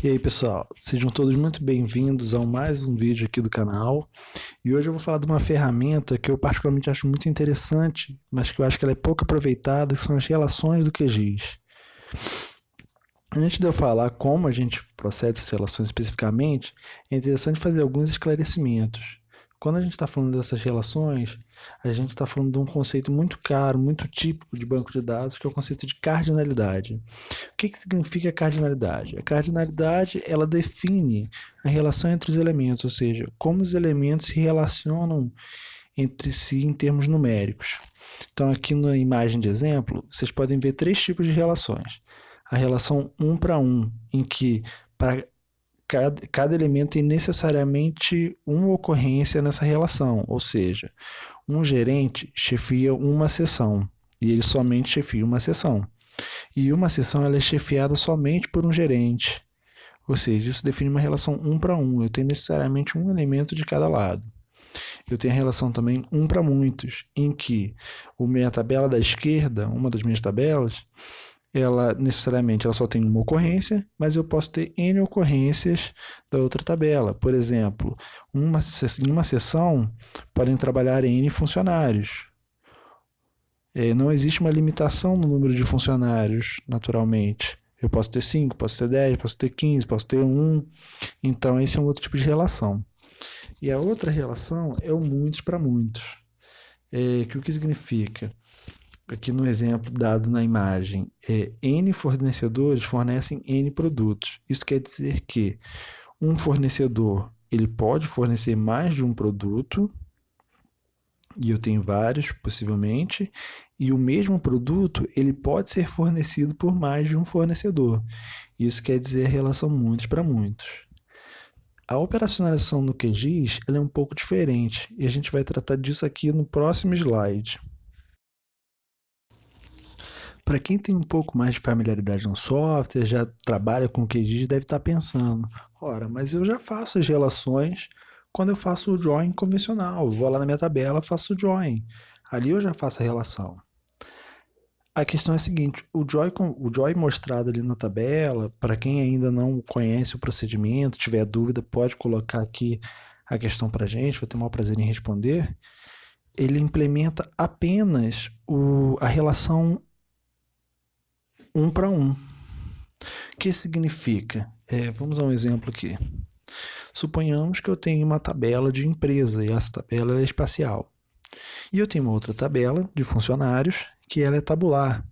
E aí, pessoal, sejam todos muito bem-vindos a mais um vídeo aqui do canal. E hoje eu vou falar de uma ferramenta que eu particularmente acho muito interessante, mas que eu acho que ela é pouco aproveitada, que são as relações do QGIS. Antes de eu falar como a gente processa essas relações especificamente, é interessante fazer alguns esclarecimentos. Quando a gente está falando dessas relações, a gente está falando de um conceito muito caro, muito típico de banco de dados, que é o conceito de cardinalidade. O que significa cardinalidade? A cardinalidade, ela define a relação entre os elementos, ou seja, como os elementos se relacionam entre si em termos numéricos. Então, aqui na imagem de exemplo, vocês podem ver três tipos de relações. A relação 1 para 1, em que para cada elemento tem necessariamente uma ocorrência nessa relação, ou seja, um gerente chefia uma seção e ele somente chefia uma seção. E uma seção ela é chefiada somente por um gerente. Ou seja, isso define uma relação 1 para 1. Eu tenho necessariamente um elemento de cada lado. Eu tenho a relação também 1 para muitos, em que a minha tabela da esquerda, uma das minhas tabelas, ela necessariamente ela só tem uma ocorrência, mas eu posso ter N ocorrências da outra tabela. Por exemplo, em uma seção podem trabalhar N funcionários. Não existe uma limitação no número de funcionários, naturalmente. Eu posso ter 5, posso ter 10, posso ter 15, posso ter 1. Então, esse é um outro tipo de relação. E a outra relação é o muitos para muitos. Que o que significa? Aqui no exemplo dado na imagem, N fornecedores fornecem N produtos. Isso quer dizer que um fornecedor ele pode fornecer mais de um produto, e eu tenho vários, possivelmente, e o mesmo produto ele pode ser fornecido por mais de um fornecedor. Isso quer dizer relação muitos para muitos. A operacionalização no QGIS ela é um pouco diferente, e a gente vai tratar disso aqui no próximo slide. Para quem tem um pouco mais de familiaridade no software, já trabalha com o QGIS, deve estar pensando, ora, mas eu já faço as relações quando eu faço o join convencional. Eu vou lá na minha tabela, faço o join. Ali eu já faço a relação. A questão é a seguinte, o join mostrado ali na tabela, para quem ainda não conhece o procedimento, tiver dúvida, pode colocar aqui a questão para a gente, vou ter o maior prazer em responder. Ele implementa apenas a relação 1 para 1. O que significa? Vamos a um exemplo aqui. Suponhamos que eu tenho uma tabela de empresa e essa tabela é espacial. E eu tenho uma outra tabela de funcionários que ela é tabular.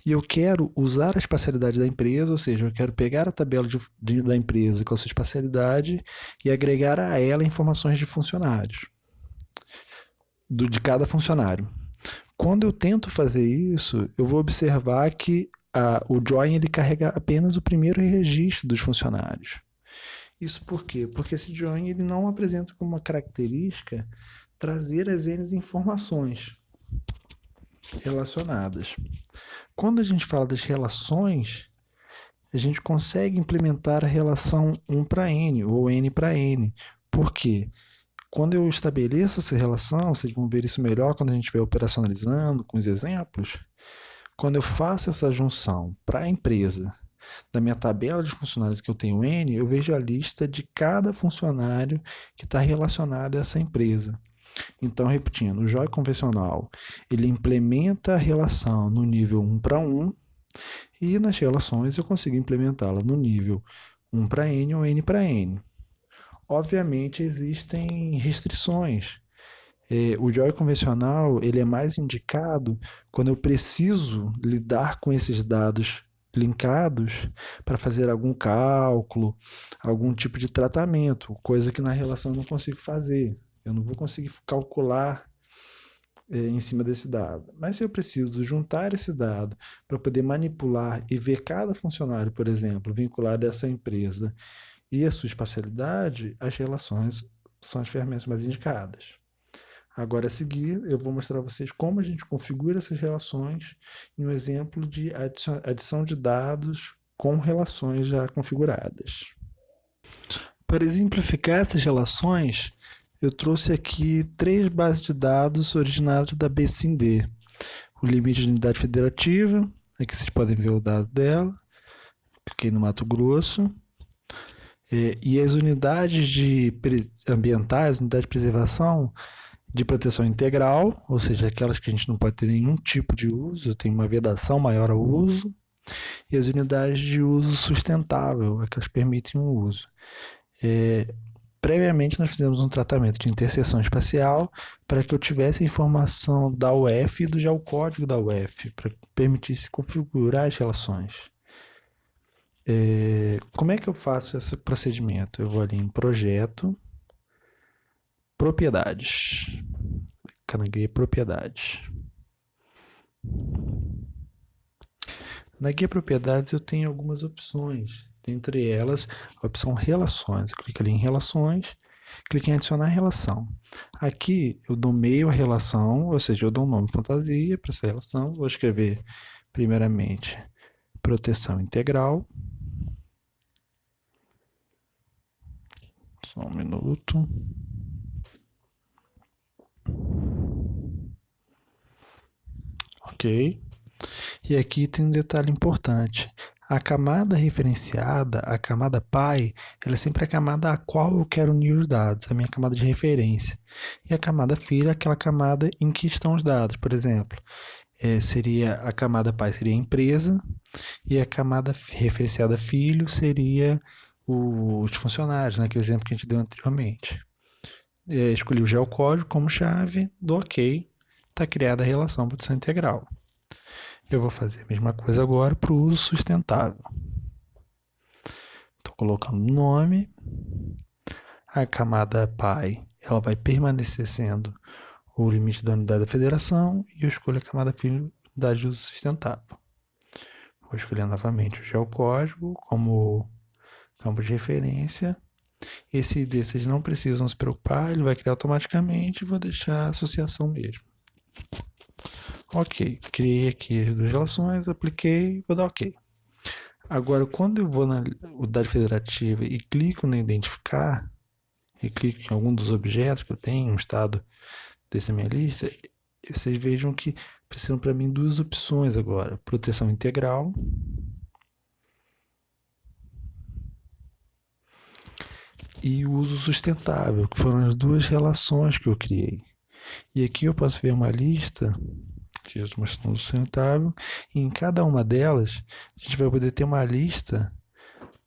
E eu quero usar a espacialidade da empresa, ou seja, eu quero pegar a tabela da empresa com a sua espacialidade e agregar a ela informações de funcionários, de cada funcionário. Quando eu tento fazer isso, eu vou observar que o join ele carrega apenas o primeiro registro dos funcionários. Isso por quê? Porque esse join ele não apresenta como uma característica trazer as N informações relacionadas. Quando a gente fala das relações, a gente consegue implementar a relação 1 para N ou N para N. Por quê? Quando eu estabeleço essa relação, vocês vão ver isso melhor quando a gente estiver operacionalizando com os exemplos. Quando eu faço essa junção para a empresa, da minha tabela de funcionários que eu tenho N, eu vejo a lista de cada funcionário que está relacionado a essa empresa. Então, repetindo, o join convencional, ele implementa a relação no nível 1 para 1, e nas relações eu consigo implementá-la no nível 1 para N ou N para N. Obviamente existem restrições. O join convencional ele é mais indicado quando eu preciso lidar com esses dados linkados para fazer algum cálculo, algum tipo de tratamento, coisa que na relação eu não consigo fazer. Eu não vou conseguir calcular em cima desse dado. Mas se eu preciso juntar esse dado para poder manipular e ver cada funcionário, por exemplo, vinculado a essa empresa e a sua espacialidade, as relações são as ferramentas mais indicadas. Agora, a seguir, eu vou mostrar a vocês como a gente configura essas relações em um exemplo de adição de dados com relações já configuradas. Para exemplificar essas relações, eu trouxe aqui 3 bases de dados originadas da BSIMD. O limite de unidade federativa, aqui vocês podem ver o dado dela, cliquei no Mato Grosso, E as unidades ambientais, unidade de preservação, de proteção integral, ou seja, aquelas que a gente não pode ter nenhum tipo de uso, tem uma vedação maior ao uso, e as unidades de uso sustentável, aquelas que permitem o uso. Previamente, nós fizemos um tratamento de interseção espacial para que eu tivesse a informação da UF e do geocódigo da UF, para que permitisse configurar as relações. Como é que eu faço esse procedimento? Eu vou ali em Projeto, Propriedades. Na guia Propriedades. Na guia Propriedades eu tenho algumas opções. Dentre elas, a opção Relações. Eu clico ali em Relações, clico em Adicionar relação. Aqui eu nomeio a relação, ou seja, eu dou um nome fantasia para essa relação. Vou escrever, primeiramente, proteção integral. Só um minuto. Ok. E aqui tem um detalhe importante. A camada referenciada, a camada pai, ela é sempre a camada a qual eu quero unir os dados, a minha camada de referência. E a camada filho é aquela camada em que estão os dados. Por exemplo, seria a camada pai seria a empresa e a camada referenciada filho seria os funcionários, naquele exemplo que a gente deu anteriormente. Escolhi o geocódigo como chave, do OK, está criada a relação produção integral. Eu vou fazer a mesma coisa agora para o uso sustentável. Estou colocando o nome. A camada pai, ela vai permanecer sendo o limite da unidade da federação e eu escolho a camada filho, unidade de uso sustentável. Vou escolher novamente o geocódigo como campo de referência. Esse ID vocês não precisam se preocupar, ele vai criar automaticamente e vou deixar a associação mesmo. Ok, criei aqui as duas relações, apliquei, vou dar ok. Agora, quando eu vou na unidade federativa e clico em identificar, e clico em algum dos objetos que eu tenho, um estado dessa minha lista, vocês vejam que precisam para mim duas opções agora: proteção integral e uso sustentável, que foram as duas relações que eu criei. E aqui eu posso ver uma lista que eu estou mostrando sustentável, e em cada uma delas a gente vai poder ter uma lista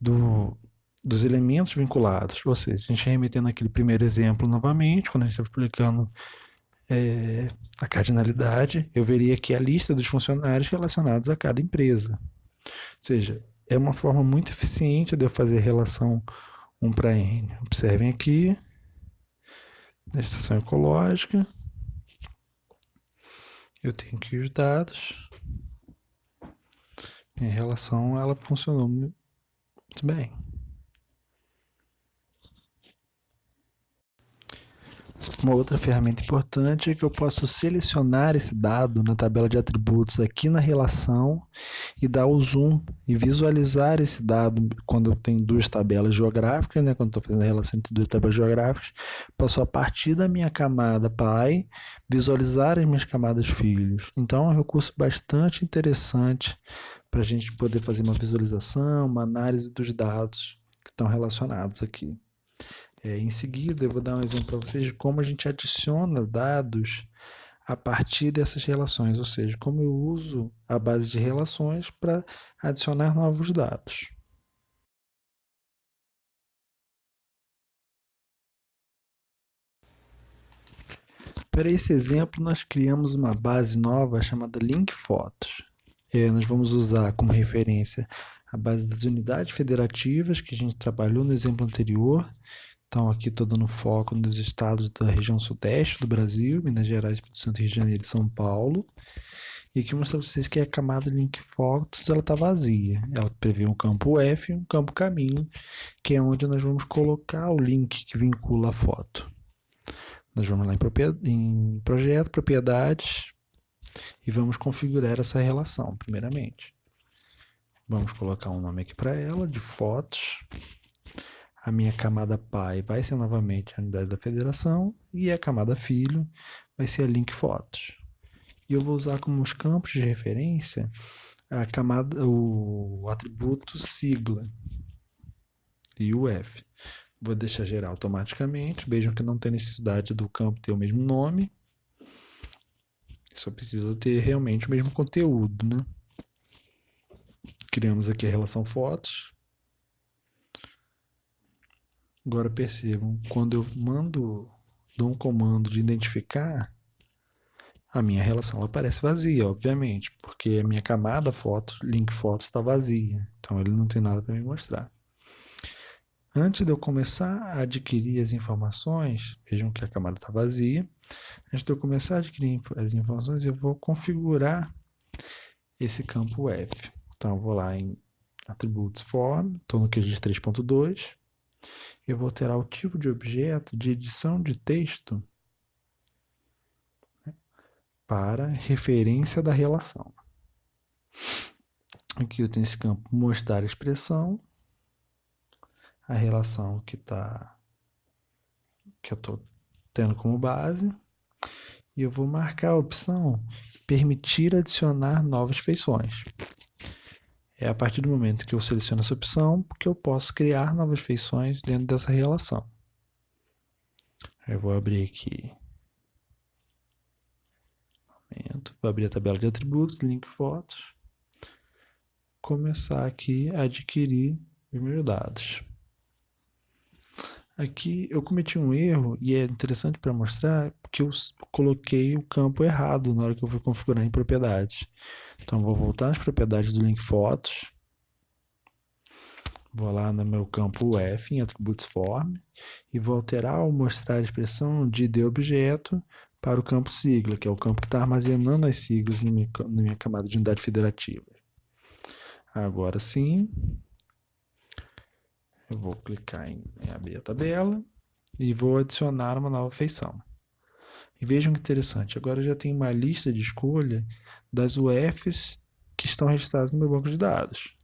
dos elementos vinculados. Ou seja, a gente remetendo aquele primeiro exemplo novamente, quando a gente está aplicando a cardinalidade, eu veria aqui a lista dos funcionários relacionados a cada empresa. Ou seja, é uma forma muito eficiente de eu fazer relação 1 para N. Observem aqui, na estação ecológica, eu tenho aqui os dados. Em relação, ela funcionou muito bem. Uma outra ferramenta importante é que eu posso selecionar esse dado na tabela de atributos aqui na relação e dar o zoom e visualizar esse dado quando eu tenho duas tabelas geográficas, né? Quando estou fazendo a relação entre duas tabelas geográficas, posso a partir da minha camada pai visualizar as minhas camadas filhos. Então é um recurso bastante interessante para a gente poder fazer uma visualização, uma análise dos dados que estão relacionados aqui. Em seguida, eu vou dar um exemplo para vocês de como a gente adiciona dados a partir dessas relações, ou seja, como eu uso a base de relações para adicionar novos dados. Para esse exemplo, nós criamos uma base nova chamada Link Fotos. Nós vamos usar como referência a base das unidades federativas que a gente trabalhou no exemplo anterior. Então, aqui estou dando foco nos estados da região sudeste do Brasil, Minas Gerais, Espírito Santo, Rio de Janeiro e São Paulo. E aqui mostrar para vocês que a camada Link Fotos está vazia. Ela prevê um campo F e um campo caminho, que é onde nós vamos colocar o link que vincula a foto. Nós vamos lá em Projeto, Propriedades, e vamos configurar essa relação, primeiramente. Vamos colocar um nome aqui para ela, de fotos. A minha camada pai vai ser novamente a unidade da federação e a camada filho vai ser a link fotos. E eu vou usar como os campos de referência a camada, o atributo sigla. e o F. Vou deixar gerar automaticamente. Vejam que não tem necessidade do campo ter o mesmo nome. Só precisa ter realmente o mesmo conteúdo, né? Criamos aqui a relação fotos. Agora percebam, quando eu dou um comando de identificar, a minha relação ela aparece vazia, obviamente, porque a minha camada fotos, link fotos está vazia. Então ele não tem nada para me mostrar. Antes de eu começar a adquirir as informações, vejam que a camada está vazia. Antes de eu começar a adquirir as informações, eu vou configurar esse campo F. Então eu vou lá em Attributes Form, estou no QGIS 3.2. Eu vou alterar o tipo de objeto de edição de texto para referência da relação. Aqui eu tenho esse campo mostrar expressão, a relação que eu estou tendo como base, e eu vou marcar a opção permitir adicionar novas feições. É a partir do momento que eu seleciono essa opção que eu posso criar novas feições dentro dessa relação. Eu vou abrir aqui, vou abrir a tabela de atributos, link fotos, começar aqui a adquirir os meus dados. Aqui eu cometi um erro e é interessante para mostrar que eu coloquei o campo errado na hora que eu fui configurar em propriedades. Então vou voltar nas propriedades do link fotos, vou lá no meu campo F em Attributes Form e vou alterar o mostrar a expressão de ID objeto para o campo sigla, que é o campo que está armazenando as siglas na minha camada de unidade federativa. Agora sim, eu vou clicar em abrir a tabela e vou adicionar uma nova feição. E vejam que interessante, agora eu já tenho uma lista de escolha das UFs que estão registradas no meu banco de dados.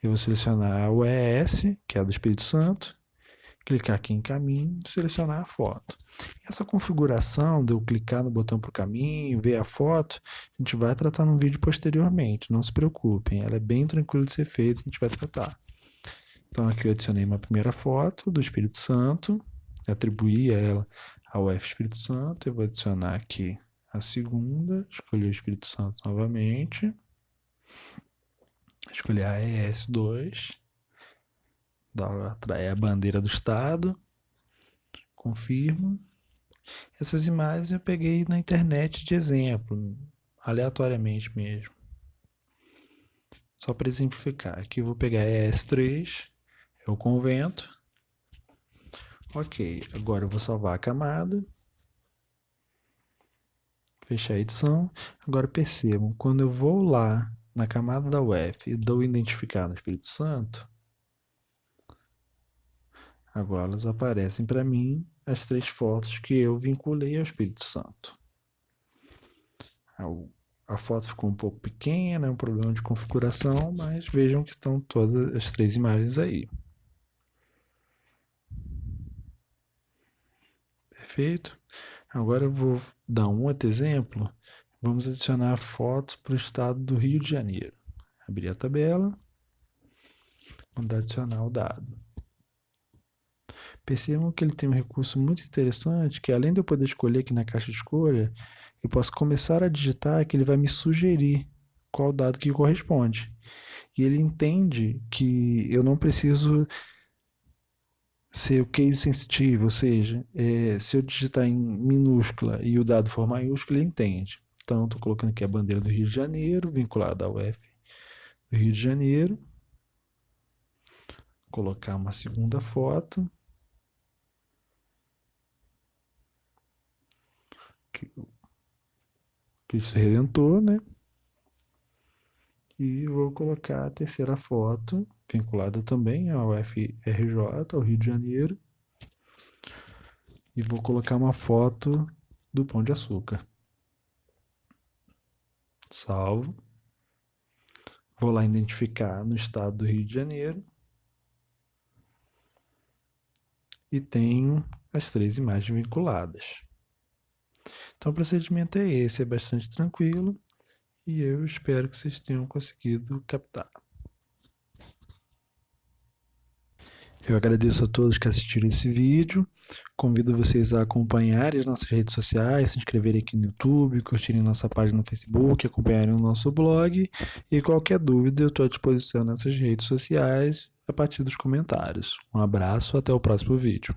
Eu vou selecionar a UES, que é a do Espírito Santo, clicar aqui em caminho e selecionar a foto. Essa configuração de eu clicar no botão para o caminho, ver a foto, a gente vai tratar num vídeo posteriormente, não se preocupem, ela é bem tranquila de ser feita, a gente vai tratar. Então aqui eu adicionei uma primeira foto do Espírito Santo, atribuí ela ao F Espírito Santo, eu vou adicionar aqui a segunda, escolher o Espírito Santo novamente, escolher a ES2, atrair a bandeira do estado, confirmo. Essas imagens eu peguei na internet de exemplo, aleatoriamente mesmo. Só para exemplificar, aqui eu vou pegar a ES3, é o convento. Ok, agora eu vou salvar a camada, fechar a edição. Agora percebam, quando eu vou lá na camada da UF e dou identificar no Espírito Santo, agora elas aparecem para mim as 3 fotos que eu vinculei ao Espírito Santo. A foto ficou um pouco pequena, é um problema de configuração, mas vejam que estão todas as 3 imagens aí. Perfeito? Agora eu vou dar um outro exemplo. Vamos adicionar fotos para o estado do Rio de Janeiro. Abrir a tabela, vamos adicionar o dado. Percebam que ele tem um recurso muito interessante, que além de eu poder escolher aqui na caixa de escolha, eu posso começar a digitar que ele vai me sugerir qual dado que corresponde. E ele entende que eu não preciso ser o case sensitivo, ou seja, se eu digitar em minúscula e o dado for maiúsculo, ele entende. Então, estou colocando aqui a bandeira do Rio de Janeiro, vinculada ao UF do Rio de Janeiro. Colocar uma segunda foto. Cristo Redentor, né? E vou colocar a terceira foto, vinculada também ao FRJ, ao Rio de Janeiro. E vou colocar uma foto do Pão de Açúcar. Salvo. Vou lá identificar no estado do Rio de Janeiro. E tenho as 3 imagens vinculadas. Então o procedimento é esse, é bastante tranquilo. E eu espero que vocês tenham conseguido captar. Eu agradeço a todos que assistiram esse vídeo. Convido vocês a acompanharem as nossas redes sociais, se inscreverem aqui no YouTube, curtirem nossa página no Facebook, acompanharem o nosso blog. E qualquer dúvida, eu estou à disposição nessas redes sociais a partir dos comentários. Um abraço, até o próximo vídeo.